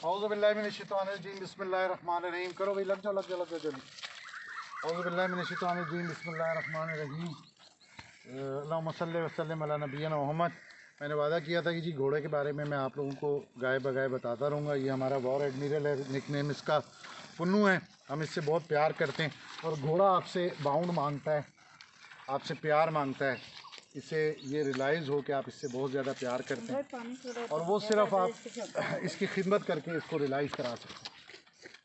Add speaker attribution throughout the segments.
Speaker 1: औज़ुबिल्लाहिमिनश्शैतानिर्रजीम बिस्मिल्लाहिर्रहमानिर्रहीम। करो भाई, लग जाओ जल्दी। औज़ुबिल्लाहिमिनश्शैतानिर्रजीम बिस्मिल्लाहिर्रहमानिर्रहीम। अल्लाहुम्मा सल्लि व सल्लिम अला नबिय्यिना मोहम्मद। मैंने वादा किया था कि जी घोड़े के बारे में मैं आप लोगों को गाय बगाए बताता रहूँगा। ये हमारा वॉर एडमिरल है, निकनेम इसका पुन्नू है। हम इससे बहुत प्यार करते हैं और घोड़ा आपसे बाउंड मांगता है, आपसे प्यार मांगता है। इसे ये रियलाइज़ हो कि आप इससे बहुत ज़्यादा प्यार करते हैं और वो सिर्फ आप इसकी खिदमत करके इसको रियलाइज़ करा सकते हैं।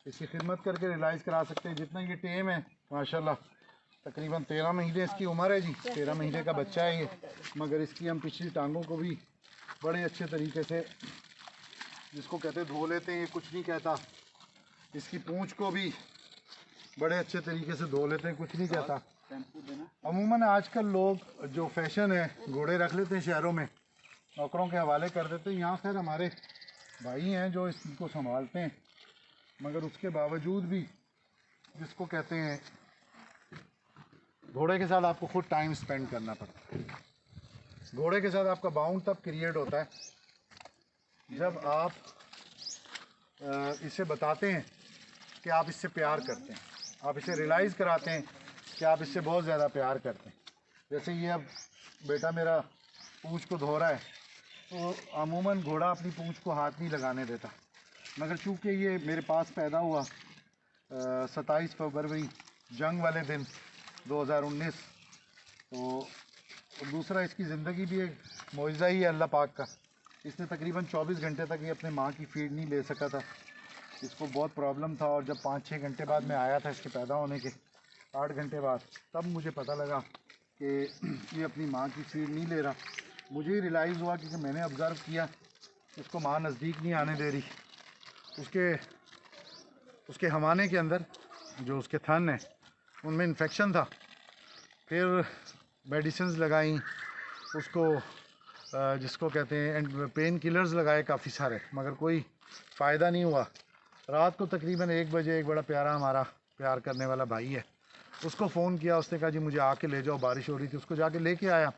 Speaker 1: इसकी खिदमत करके रियलाइज़ करा सकते हैं। जितना ये टेम है माशाल्लाह, तकरीबन 13 महीने इसकी उम्र है जी। 13 महीने का बच्चा है ये, मगर इसकी हम पिछली टांगों को भी बड़े अच्छे तरीके से, जिसको कहते धो लेते हैं, ये कुछ नहीं कहता। इसकी पूँछ को भी बड़े अच्छे तरीके से धो लेते हैं, कुछ नहीं कहता। अमूमन आजकल लोग जो फैशन है, घोड़े रख लेते हैं शहरों में, नौकरों के हवाले कर देते हैं। यहाँ खैर हमारे भाई हैं जो इसको संभालते हैं, मगर उसके बावजूद भी जिसको कहते हैं घोड़े के साथ आपको खुद टाइम स्पेंड करना पड़ता है। घोड़े के साथ आपका बाउंड तब क्रिएट होता है जब आप इसे बताते हैं कि आप इससे प्यार करते हैं, आप इसे रियलाइज़ कराते हैं कि आप इससे बहुत ज़्यादा प्यार करते हैं। जैसे ये अब बेटा मेरा पूँछ को धो रहा है, तो अमूमन घोड़ा अपनी पूँछ को हाथ नहीं लगाने देता, मगर चूँकि ये मेरे पास पैदा हुआ 27 फरवरी जंग वाले दिन 2019, तो दूसरा इसकी ज़िंदगी भी एक मौजज़ा ही है अल्लाह पाक का। इसने तकरीबन 24 घंटे तक ये अपने माँ की फीड नहीं ले सका था। इसको बहुत प्रॉब्लम था और जब 5-6 घंटे बाद मैं आया था इसके पैदा होने के 8 घंटे बाद, तब मुझे पता लगा कि ये अपनी माँ की फीड नहीं ले रहा। मुझे ही रियलाइज़ हुआ क्योंकि मैंने ऑब्ज़र्व किया उसको माँ नज़दीक नहीं आने दे रही। उसके हवाने के अंदर जो उसके थन है उनमें इन्फेक्शन था। फिर मेडिसिन्स लगाई उसको, जिसको कहते हैं पेन किलर्स लगाए काफ़ी सारे, मगर कोई फ़ायदा नहीं हुआ। रात को तकरीबन 1 बजे एक बड़ा प्यारा हमारा प्यार करने वाला भाई है, उसको फ़ोन किया। उसने कहा जी मुझे आके ले जाओ, बारिश हो रही थी। उसको जाके लेके आया।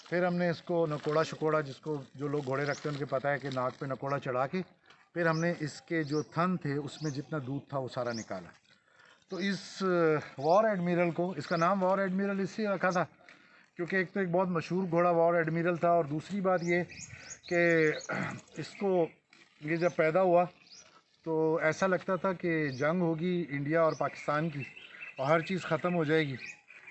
Speaker 1: फिर हमने इसको नकोड़ा शकोड़ा, जिसको जो लोग घोड़े रखते हैं उनके पता है कि नाक पे नकोड़ा चढ़ा के फिर हमने इसके जो थन थे उसमें जितना दूध था वो सारा निकाला। तो इस वॉर एडमिरल को, इसका नाम वॉर एडमिरल इसलिए रखा था क्योंकि एक तो एक बहुत मशहूर घोड़ा वॉर एडमिरल था, और दूसरी बात ये कि इसको ये जब पैदा हुआ तो ऐसा लगता था कि जंग होगी इंडिया और पाकिस्तान की और हर चीज़ ख़त्म हो जाएगी।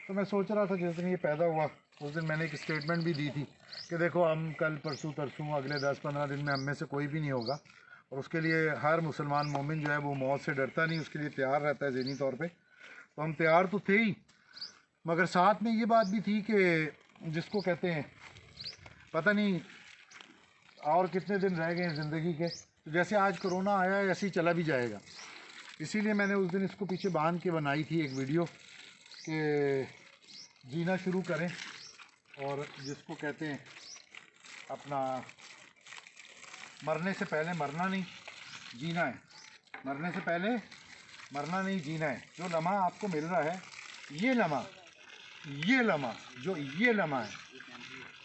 Speaker 1: तो मैं सोच रहा था जिस दिन ये पैदा हुआ उस दिन मैंने एक स्टेटमेंट भी दी थी कि देखो हम कल परसों तरसों अगले 10-15 दिन में हम में से कोई भी नहीं होगा, और उसके लिए हर मुसलमान मोमिन जो है वो मौत से डरता नहीं, उसके लिए तैयार रहता है ज़हनी तौर पे। तो हम तैयार तो थे ही, मगर साथ में ये बात भी थी कि जिसको कहते हैं पता नहीं और कितने दिन रह गए हैं ज़िंदगी के, तो जैसे आज कोरोना आया है ऐसे ही चला भी जाएगा। इसीलिए मैंने उस दिन इसको पीछे बांध के बनाई थी एक वीडियो कि जीना शुरू करें, और जिसको कहते हैं अपना मरने से पहले मरना नहीं, जीना है। मरने से पहले मरना नहीं, जीना है। जो लम्हा आपको मिल रहा है, ये लम्हा जो ये लम्हा है,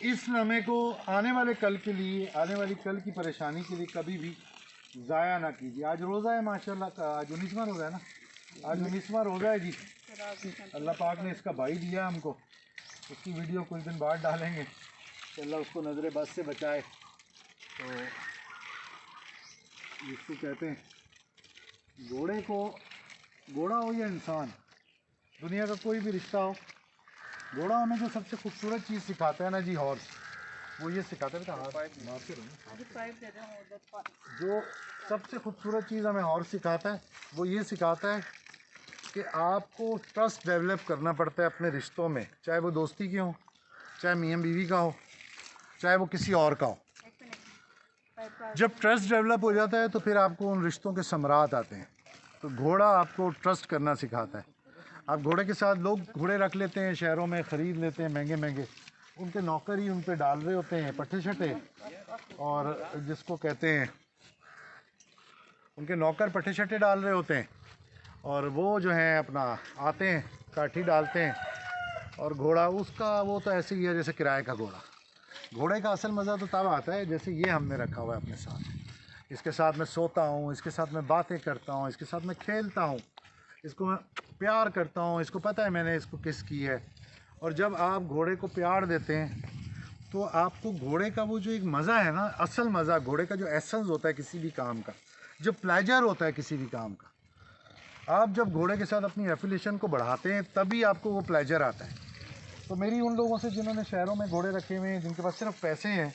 Speaker 1: इस लम्हे को आने वाले कल के लिए, आने वाली कल की परेशानी के लिए कभी भी ज़ाया ना कीजिए। आज रोज़ा है माशाल्लाह का, आज 19वां रोज़ा है ना, आज 19वां रोज़ा है जी। अल्लाह पाक ने इसका भाई दिया हमको, उसकी वीडियो कुछ दिन बाद डालेंगे कि अल्लाह उसको नज़र बस से बचाए। तो जिसको कहते हैं घोड़ा हो या इंसान, दुनिया का कोई भी रिश्ता हो, घोड़ा हमें जो सबसे खूबसूरत चीज़ सिखाता है ना जी, हॉर्स, वो ये सिखाता है जो सबसे खूबसूरत चीज़ हमें हॉर्स सिखाता है वो ये सिखाता है कि आपको ट्रस्ट डेवलप करना पड़ता है अपने रिश्तों में, चाहे वो दोस्ती की हो, चाहे मियाँ बीवी का हो, चाहे वो किसी और का हो। जब ट्रस्ट डेवलप हो जाता है तो फिर आपको उन रिश्तों के समरात आते हैं। तो घोड़ा आपको ट्रस्ट करना सिखाता है। आप घोड़े के साथ, लोग घोड़े रख लेते हैं शहरों में, ख़रीद लेते हैं महंगे महंगे, उनके नौकर ही उन पे डाल रहे होते हैं पट्टे शट्टे, और जिसको कहते हैं उनके नौकर पट्टे शट्टे डाल रहे होते हैं, और वो जो है अपना आते हैं काठी डालते हैं, और घोड़ा उसका वो तो ऐसे ही है जैसे किराए का घोड़ा। घोड़े का असल मज़ा तो तब आता है जैसे ये हमने रखा हुआ है अपने साथ। इसके साथ मैं सोता हूँ, इसके साथ मैं बातें करता हूँ, इसके साथ मैं खेलता हूँ, इसको मैं प्यार करता हूँ, इसको पता है मैंने इसको किस की है। और जब आप घोड़े को प्यार देते हैं तो आपको घोड़े का वो जो एक मज़ा है ना, असल मज़ा, घोड़े का जो एसेंस होता है किसी भी काम का, जो प्लेजर होता है किसी भी काम का, आप जब घोड़े के साथ अपनी एफिलिएशन को बढ़ाते हैं तभी आपको वो प्लेजर आता है। तो मेरी उन लोगों से जिन्होंने शहरों में घोड़े रखे हुए हैं, जिनके पास सिर्फ पैसे हैं,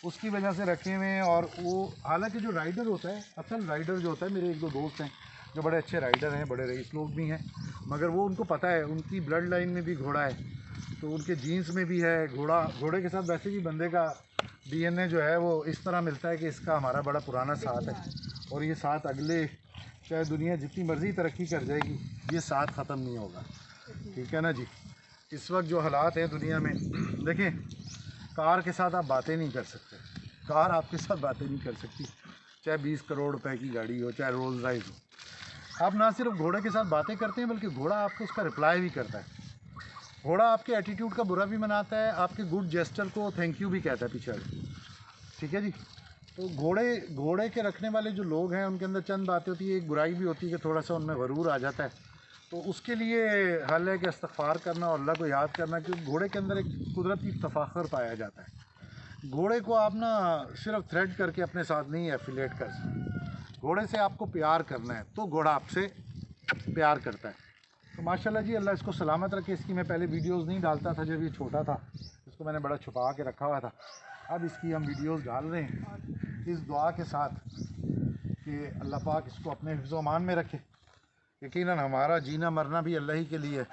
Speaker 1: उसकी वजह से रखे हुए हैं, और वो हालांकि जो राइडर होता है, असल राइडर जो होता है, मेरे एक दो दोस्त हैं जो बड़े अच्छे राइडर हैं, बड़े रईस लोग भी हैं, मगर वो उनको पता है उनकी ब्लड लाइन में भी घोड़ा है, तो उनके जीन्स में भी है घोड़ा। घोड़े के साथ वैसे भी बंदे का डीएनए जो है वो इस तरह मिलता है कि इसका हमारा बड़ा पुराना साथ है, और ये साथ अगले, चाहे दुनिया जितनी मर्ज़ी तरक्की कर जाएगी, ये साथ ख़त्म नहीं होगा। ठीक है ना जी। इस वक्त जो हालात हैं दुनिया में, देखें, कार के साथ आप बातें नहीं कर सकते, कार आपके साथ बातें नहीं कर सकती, चाहे 20 करोड़ रुपए की गाड़ी हो, चाहे रोल्स रॉयस हो। आप ना सिर्फ घोड़े के साथ बातें करते हैं, बल्कि घोड़ा आपको उसका रिप्लाई भी करता है। घोड़ा आपके एटीट्यूड का बुरा भी मनाता है, आपके गुड जेस्चर को थैंक यू भी कहता है पीछे। ठीक है जी। तो घोड़े के रखने वाले जो लोग हैं उनके अंदर चंद बातें होती है, एक बुराई भी होती है कि थोड़ा सा उनमें गरूर आ जाता है, तो उसके लिए हल है कि इस्तग़फ़ार करना और अल्लाह को याद करना, क्योंकि घोड़े के अंदर एक कुदरती तफ़ाखुर पाया जाता है। घोड़े को आप ना सिर्फ थ्रेड करके अपने साथ नहीं एफिलेट कर सकते, घोड़े से आपको प्यार करना है तो घोड़ा आपसे प्यार करता है। तो माशाल्लाह जी, अल्लाह इसको सलामत रखे। इसकी मैं पहले वीडियोस नहीं डालता था जब ये छोटा था, इसको मैंने बड़ा छुपा के रखा हुआ था, अब इसकी हम वीडियोस डाल रहे हैं इस दुआ के साथ कि अल्लाह पाक इसको अपने हिफ्ज़ अमान में रखे। यकीनन हमारा जीना मरना भी अल्लाह ही के लिए है,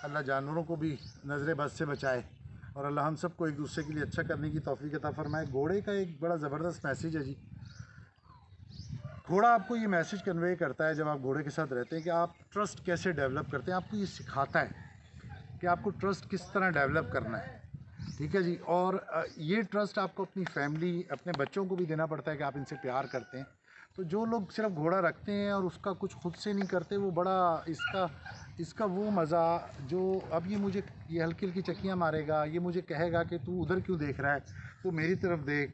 Speaker 1: अल्लाह जानवरों को भी नज़र बद से बचाए, और अल्लाह हम सबको एक दूसरे के लिए अच्छा करने की तौफीक अता फरमाए। घोड़े का एक बड़ा ज़बरदस्त मैसेज है जी। घोड़ा आपको ये मैसेज कन्वे करता है जब आप घोड़े के साथ रहते हैं कि आप ट्रस्ट कैसे डेवलप करते हैं, आपको ये सिखाता है कि आपको ट्रस्ट किस तरह डेवलप करना है। ठीक है जी। और ये ट्रस्ट आपको अपनी फैमिली, अपने बच्चों को भी देना पड़ता है कि आप इनसे प्यार करते हैं। तो जो लोग सिर्फ घोड़ा रखते हैं और उसका कुछ खुद से नहीं करते, वो बड़ा इसका वो मज़ा, जो अब ये मुझे ये हल्की हल्की चक्कियाँ मारेगा, ये मुझे कहेगा कि तू उधर क्यों देख रहा है, तू मेरी तरफ देख,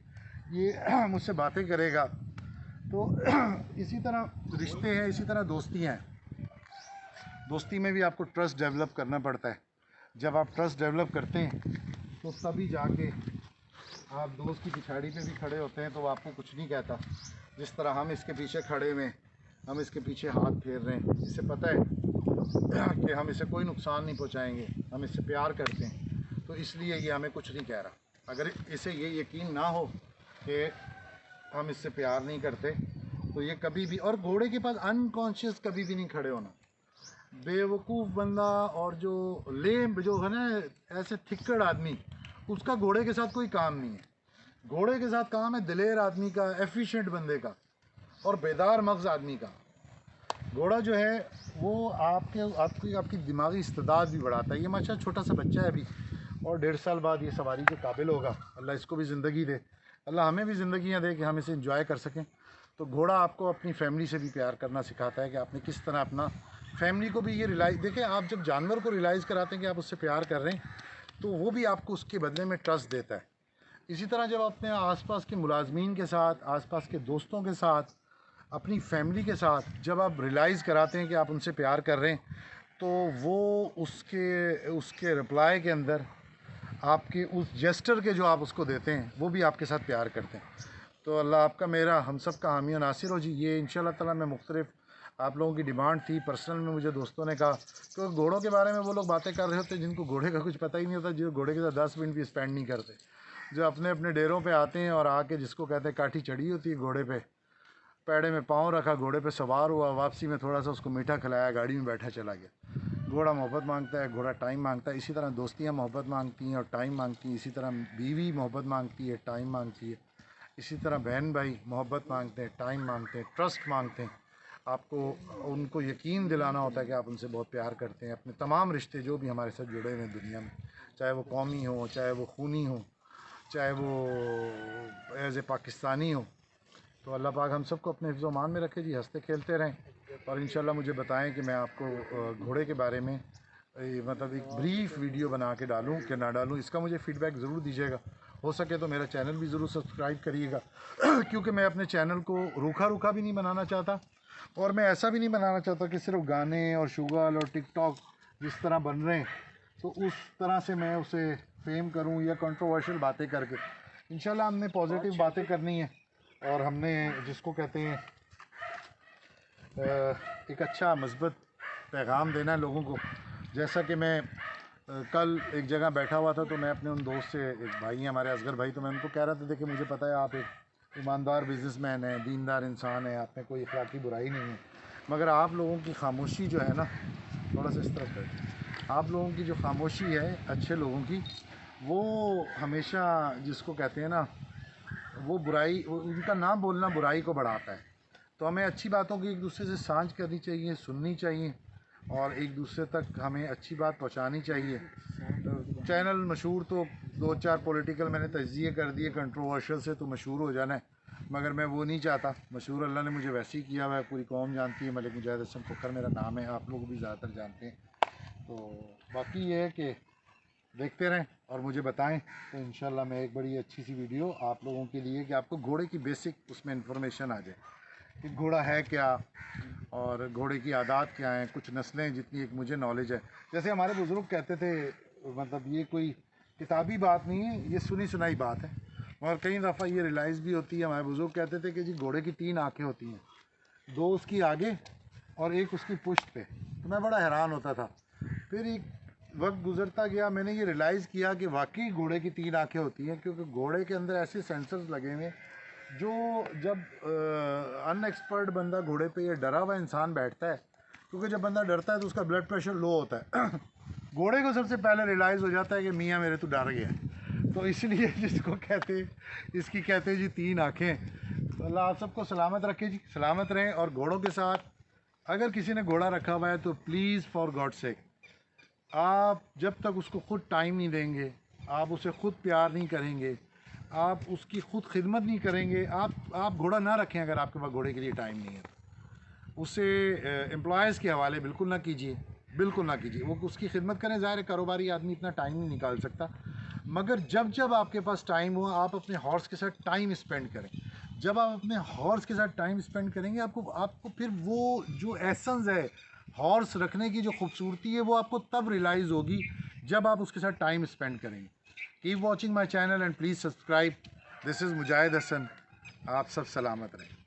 Speaker 1: ये मुझसे बातें करेगा। तो इसी तरह रिश्ते हैं, इसी तरह दोस्तियाँ हैं। दोस्ती में भी आपको ट्रस्ट डेवलप करना पड़ता है। जब आप ट्रस्ट डेवलप करते हैं तो तभी जाके आप दोस्त की पिछाड़ी पे भी खड़े होते हैं तो वो आपको कुछ नहीं कहता। जिस तरह हम इसके पीछे खड़े हुए, हम इसके पीछे हाथ फेर रहे हैं, इससे पता है कि हम इसे कोई नुकसान नहीं पहुंचाएंगे, हम इससे प्यार करते हैं, तो इसलिए ये हमें कुछ नहीं कह रहा। अगर इसे ये यकीन ना हो कि हम इससे प्यार नहीं करते तो ये कभी भी, और घोड़े के पास अनकॉन्शियस कभी भी नहीं खड़े होना। बेवकूफ़ बंदा और जो लेम जो है ना, ऐसे थिक्कड़ आदमी, उसका घोड़े के साथ कोई काम नहीं है। घोड़े के साथ काम है दिलेर आदमी का, एफिशिएंट बंदे का, और बेदार मग़ज़ आदमी का। घोड़ा जो है वो आपकी दिमागी इस्तेदाद भी बढ़ाता है। ये माशाल्लाह छोटा सा बच्चा है अभी, और 1.5 साल बाद ये सवारी के काबिल होगा। अल्लाह इसको भी ज़िंदगी दे, अल्लाह हमें भी ज़िंदगियाँ दे कि हम इसे इंजॉय कर सकें। तो घोड़ा आपको अपनी फैमिली से भी प्यार करना सिखाता है कि आपने किस तरह अपना फैमिली को भी ये रियलाइज़, देखें, आप जब जानवर को रियलाइज़ कराते हैं कि आप उससे प्यार कर रहे हैं तो वो भी आपको उसके बदले में ट्रस्ट देता है। इसी तरह जब अपने आसपास के मुलाजमीन के साथ, आसपास के दोस्तों के साथ, अपनी फैमिली के साथ जब आप रियलाइज़ कराते हैं कि आप उनसे प्यार कर रहे हैं, तो वो उसके रिप्लाई के अंदर आपके उस जेस्टर के जो आप उसको देते हैं वो भी आपके साथ प्यार करते हैं। तो अल्लाह आपका, मेरा, हम सब का हामी और नासिर हो जी। ये इंशाल्लाह ताला मैं मुख्तलिफ आप लोगों की डिमांड थी, पर्सनल में मुझे दोस्तों ने कहा, तो घोड़ों के बारे में वो लोग बातें कर रहे होते हैं जिनको घोड़े का कुछ पता ही नहीं होता, जो घोड़े के साथ 10 मिनट भी स्पेंड नहीं करते, जो अपने अपने डेरों पे आते हैं और आके, जिसको कहते हैं काठी चढ़ी होती है घोड़े पे, पैड़े में पाँव रखा, घोड़े पे सवार हुआ, वापसी में थोड़ा सा उसको मीठा खिलाया, गाड़ी में बैठा चला गया। घोड़ा मोहब्बत मांगता है, घोड़ा टाइम मांगता है। इसी तरह दोस्तियाँ मोहब्बत मांगती हैं और टाइम मांगती हैं। इसी तरह बीवी मोहब्बत मांगती है, टाइम मांगती है। इसी तरह बहन भाई मोहब्बत मांगते हैं, टाइम मांगते हैं, ट्रस्ट मांगते हैं। आपको उनको यकीन दिलाना होता है कि आप उनसे बहुत प्यार करते हैं। अपने तमाम रिश्ते जो भी हमारे साथ जुड़े हुए हैं दुनिया में, चाहे वो कौमी हो, चाहे वो खूनी हो, चाहे वो एज ए पाकिस्तानी हो, तो अल्लाह पाक हम सबको अपने हिफ्ज़ मान में रखे जी। हंसते खेलते रहें, और इंशाल्लाह मुझे बताएं कि मैं आपको घोड़े के बारे में मतलब एक ब्रीफ वीडियो बना के डालूं कि ना डालूं, इसका मुझे फ़ीडबैक ज़रूर दीजिएगा। हो सके तो मेरा चैनल भी ज़रूर सब्सक्राइब करिएगा क्योंकि मैं अपने चैनल को रूखा रूखा भी नहीं बनाना चाहता, और मैं ऐसा भी नहीं बनाना चाहता कि सिर्फ गाने और शुगल और टिकटॉक जिस तरह बन रहे हैं तो उस तरह से मैं उसे फेम करूं या कंट्रोवर्शियल बातें करके। इंशाल्लाह हमने पॉजिटिव बातें करनी है और हमने जिसको कहते हैं एक अच्छा मस्बत पैगाम देना है लोगों को। जैसा कि मैं कल एक जगह बैठा हुआ था तो मैं अपने उन दोस्त से, एक भाई हैं हमारे असगर भाई, तो मैं उनको कह रहा था देखिए मुझे पता है आप एक ईमानदार बिजनेसमैन हैं, दीनदार इंसान है, आप में कोई अखलाकी बुराई नहीं है, मगर आप लोगों की खामोशी जो है ना, थोड़ा सा इस तरफ है, आप लोगों की जो खामोशी है अच्छे लोगों की, वो हमेशा जिसको कहते हैं ना वो बुराई, उनका नाम बोलना बुराई को बढ़ाता है। तो हमें अच्छी बातों की एक दूसरे से सांझ करनी चाहिए, सुननी चाहिए और एक दूसरे तक हमें अच्छी बात पहुंचानी चाहिए। तो चैनल मशहूर तो 2-4 पॉलिटिकल मैंने तज्जिए कर दिए कंट्रोवर्शियल से, तो मशहूर हो जाना है, मगर मैं वो नहीं चाहता। मशहूर अल्लाह ने मुझे वैसे ही किया हुआ है, पूरी कौम जानती है, मलिक मुजाहिद हसन फ़खर मेरा नाम है, आप लोग भी ज़्यादातर जानते हैं। तो बाकी ये है कि देखते रहें और मुझे बताएं, तो इंशाल्लाह मैं एक बड़ी अच्छी सी वीडियो आप लोगों के लिए, कि आपको घोड़े की बेसिक उसमें इंफॉर्मेशन आ जाए कि घोड़ा है क्या और घोड़े की आदात क्या हैं, कुछ नस्लें जितनी एक मुझे नॉलेज है। जैसे हमारे बुज़ुर्ग कहते थे, मतलब ये कोई किताबी बात नहीं है, ये सुनी सुनाई बात है, और कई दफ़ा ये रियलाइज़ भी होती है। हमारे बुज़ुर्ग कहते थे कि जी घोड़े की 3 आँखें होती हैं, 2 उसकी आगे और एक उसकी पुश्त पे। तो मैं बड़ा हैरान होता था। फिर एक वक्त गुजरता गया, मैंने ये रियलाइज़ किया कि वाकई घोड़े की 3 आँखें होती हैं, क्योंकि घोड़े के अंदर ऐसे सेंसर्स लगे हुए जो जब अनएक्सपर्ट बंदा घोड़े पे ये डरा हुआ इंसान बैठता है, क्योंकि जब बंदा डरता है तो उसका ब्लड प्रेशर लो होता है घोड़े को सबसे पहले रियलाइज़ हो जाता है कि मियाँ मेरे तो डर गया है। तो इसलिए जिसको कहते, इसकी कहते जी 3 आँखें। तो अल्लाह आप सबको सलामत रखे जी, सलामत रहें। और घोड़ों के साथ अगर किसी ने घोड़ा रखा हुआ है तो प्लीज़ फॉर गॉड सेक, आप जब तक उसको ख़ुद टाइम नहीं देंगे, आप उसे ख़ुद प्यार नहीं करेंगे, आप उसकी ख़ुद खिदमत नहीं करेंगे, आप घोड़ा ना रखें अगर आपके पास घोड़े के लिए टाइम नहीं है तो उसे एम्प्लॉयज़ के हवाले बिल्कुल ना कीजिए, बिल्कुल ना कीजिए। वो उसकी खिदमत करें, ज़ाहिर है कारोबारी आदमी इतना टाइम नहीं निकाल सकता, मगर जब जब आपके पास टाइम हो आप अपने हॉर्स के साथ टाइम स्पेंड करें। जब आप अपने हॉर्स के साथ टाइम स्पेंड करेंगे, आपको फिर वो जो एसेंस है हॉर्स रखने की, जो खूबसूरती है, वो आपको तब रियलाइज़ होगी जब आप उसके साथ टाइम स्पेंड करेंगे। Keep watching my channel and please subscribe. This is Mujahid Hasan, आप सब सलामत रहें।